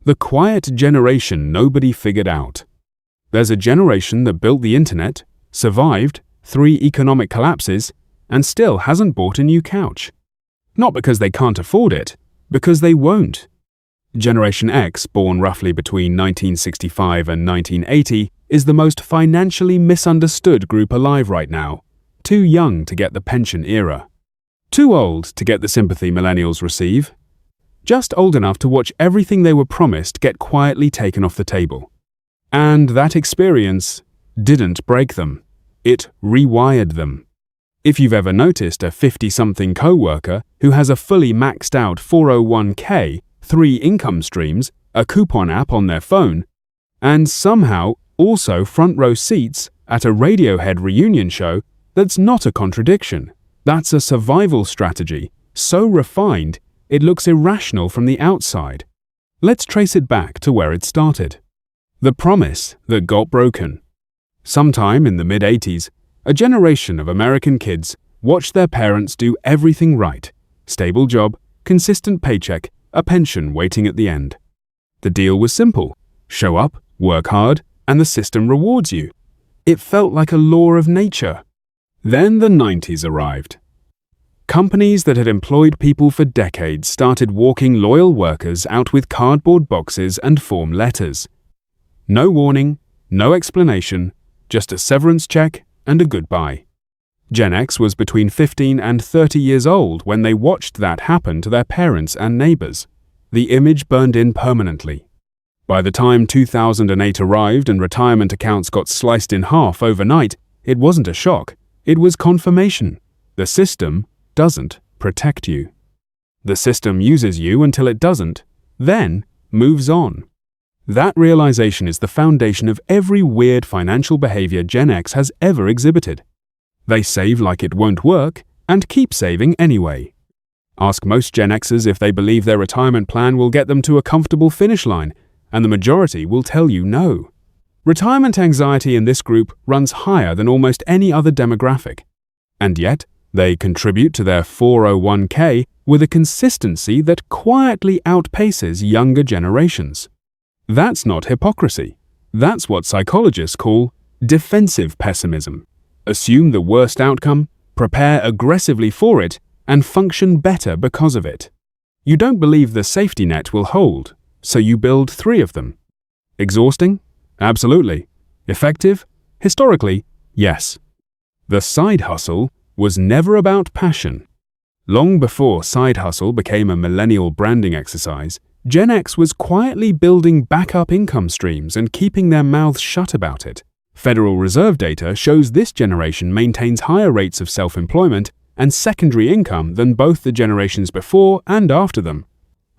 The quiet generation nobody figured out. There's a generation that built the internet, survived 3 economic collapses, and still hasn't bought a new couch. Not because they can't afford it, because they won't. Generation X, born roughly between 1965 and 1980, is the most financially misunderstood group alive right now. Too young to get the pension era. Too old to get the sympathy millennials receive. Just old enough to watch everything they were promised get quietly taken off the table. And that experience didn't break them. It rewired them. If you've ever noticed a 50-something co-worker who has a fully maxed out 401k, 3 income streams, a coupon app on their phone, and somehow also front row seats at a Radiohead reunion show, that's not a contradiction. That's a survival strategy, so refined it looks irrational from the outside. Let's trace it back to where it started. The promise that got broken. Sometime in the mid-80s, a generation of American kids watched their parents do everything right. Stable job, consistent paycheck, a pension waiting at the end. The deal was simple. Show up, work hard, and the system rewards you. It felt like a law of nature. Then the 90s arrived. Companies that had employed people for decades started walking loyal workers out with cardboard boxes and form letters. No warning, no explanation, just a severance check and a goodbye. Gen X was between 15 and 30 years old when they watched that happen to their parents and neighbors. The image burned in permanently. By the time 2008 arrived and retirement accounts got sliced in half overnight, it wasn't a shock, it was confirmation. The system doesn't protect you. The system uses you until it doesn't, then moves on. That realization is the foundation of every weird financial behavior Gen X has ever exhibited. They save like it won't work and keep saving anyway. Ask most Gen Xers if they believe their retirement plan will get them to a comfortable finish line, and the majority will tell you no. Retirement anxiety in this group runs higher than almost any other demographic. And yet, they contribute to their 401k with a consistency that quietly outpaces younger generations. That's not hypocrisy. That's what psychologists call defensive pessimism. Assume the worst outcome, prepare aggressively for it, and function better because of it. You don't believe the safety net will hold, so you build 3 of them. Exhausting? Absolutely. Effective? Historically, yes. The side hustle was never about passion. Long before side hustle became a millennial branding exercise, Gen X was quietly building backup income streams and keeping their mouths shut about it. Federal Reserve data shows this generation maintains higher rates of self-employment and secondary income than both the generations before and after them.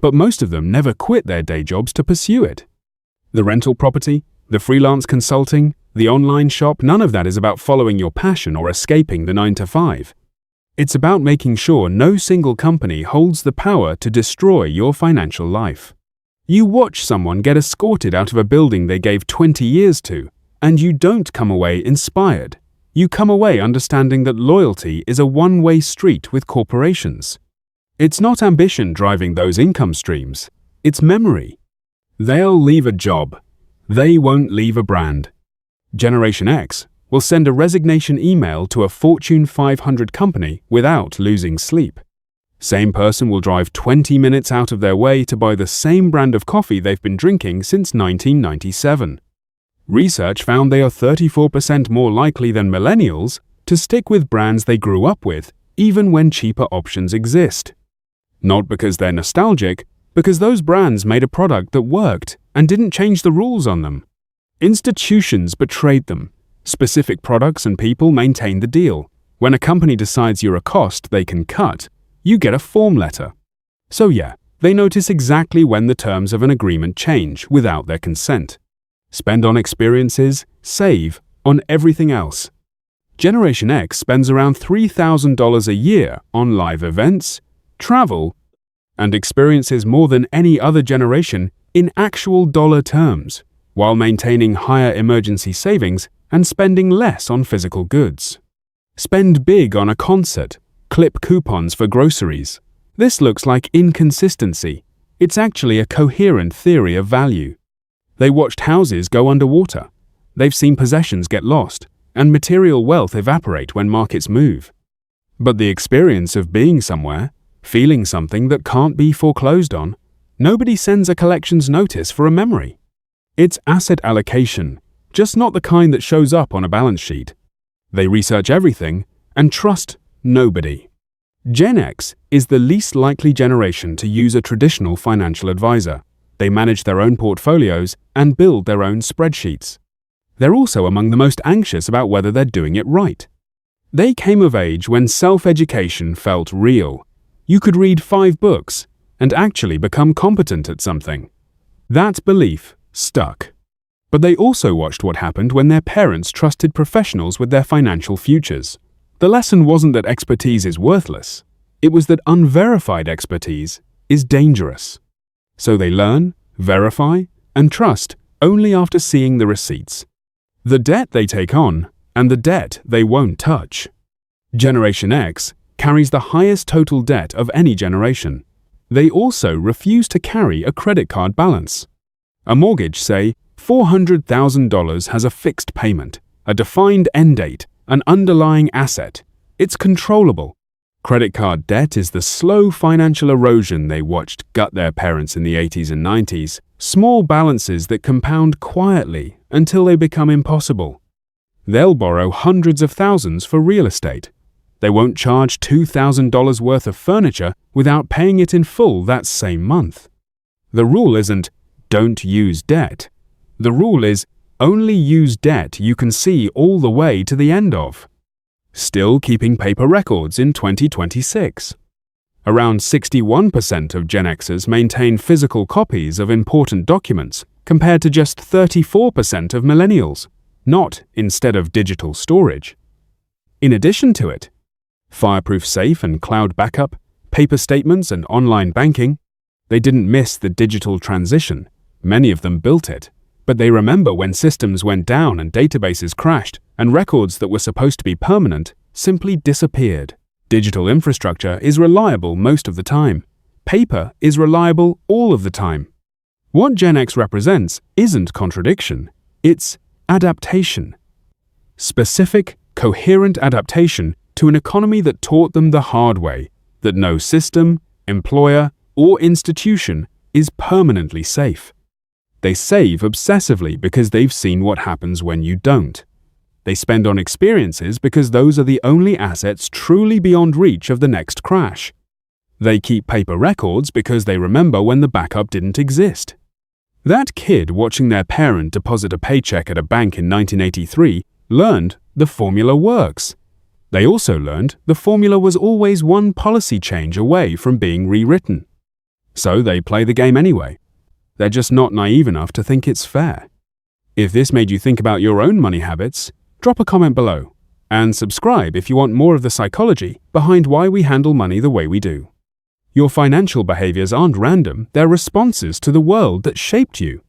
But most of them never quit their day jobs to pursue it. The rental property, the freelance consulting, the online shop, none of that is about following your passion or escaping the 9-to-5. It's about making sure no single company holds the power to destroy your financial life. You watch someone get escorted out of a building they gave 20 years to, and you don't come away inspired. You come away understanding that loyalty is a one-way street with corporations. It's not ambition driving those income streams, it's memory. They'll leave a job. They won't leave a brand. Generation X will send a resignation email to a Fortune 500 company without losing sleep. Same person will drive 20 minutes out of their way to buy the same brand of coffee they've been drinking since 1997. Research found they are 34% more likely than millennials to stick with brands they grew up with, even when cheaper options exist. Not because they're nostalgic, because those brands made a product that worked and didn't change the rules on them. Institutions betrayed them. Specific products and people maintain the deal. When a company decides you're a cost they can cut, you get a form letter. So yeah, they notice exactly when the terms of an agreement change without their consent. Spend on experiences, save on everything else. Generation X spends around $3,000 a year on live events, travel, and experiences more than any other generation in actual dollar terms, while maintaining higher emergency savings and spending less on physical goods. Spend big on a concert, clip coupons for groceries. This looks like inconsistency, It's actually a coherent theory of value. They watched houses go underwater. They've seen possessions get lost and material wealth evaporate when markets move. But the experience of being somewhere, feeling something that can't be foreclosed on, nobody sends a collections notice for a memory. It's asset allocation, just not the kind that shows up on a balance sheet. They research everything and trust nobody. Gen X is the least likely generation to use a traditional financial advisor. They manage their own portfolios and build their own spreadsheets. They're also among the most anxious about whether they're doing it right. They came of age when self-education felt real. You could read 5 books and actually become competent at something. That belief stuck. But they also watched what happened when their parents trusted professionals with their financial futures. The lesson wasn't that expertise is worthless. It was that unverified expertise is dangerous. So they learn, verify, and trust only after seeing the receipts. The debt they take on, and the debt they won't touch. Generation X carries the highest total debt of any generation. They also refuse to carry a credit card balance. A mortgage, say, $400,000 has a fixed payment, a defined end date, an underlying asset. It's controllable. Credit card debt is the slow financial erosion they watched gut their parents in the 80s and 90s, small balances that compound quietly until they become impossible. They'll borrow hundreds of thousands for real estate. They won't charge $2,000 worth of furniture without paying it in full that same month. The rule isn't, don't use debt. The rule is, only use debt you can see all the way to the end of. Still keeping paper records in 2026. Around 61% of Gen Xers maintain physical copies of important documents, compared to just 34% of millennials, not instead of digital storage. In addition to it, fireproof safe and cloud backup, paper statements and online banking, they didn't miss the digital transition. Many of them built it. But they remember when systems went down and databases crashed, and records that were supposed to be permanent simply disappeared. Digital infrastructure is reliable most of the time. Paper is reliable all of the time. What Gen X represents isn't contradiction, it's adaptation. Specific, coherent adaptation to an economy that taught them the hard way, that no system, employer, or institution is permanently safe. They save obsessively because they've seen what happens when you don't. They spend on experiences because those are the only assets truly beyond reach of the next crash. They keep paper records because they remember when the backup didn't exist. That kid watching their parent deposit a paycheck at a bank in 1983 learned the formula works. They also learned the formula was always one policy change away from being rewritten. So they play the game anyway. They're just not naive enough to think it's fair. If this made you think about your own money habits, drop a comment below and subscribe if you want more of the psychology behind why we handle money the way we do. Your financial behaviors aren't random, they're responses to the world that shaped you.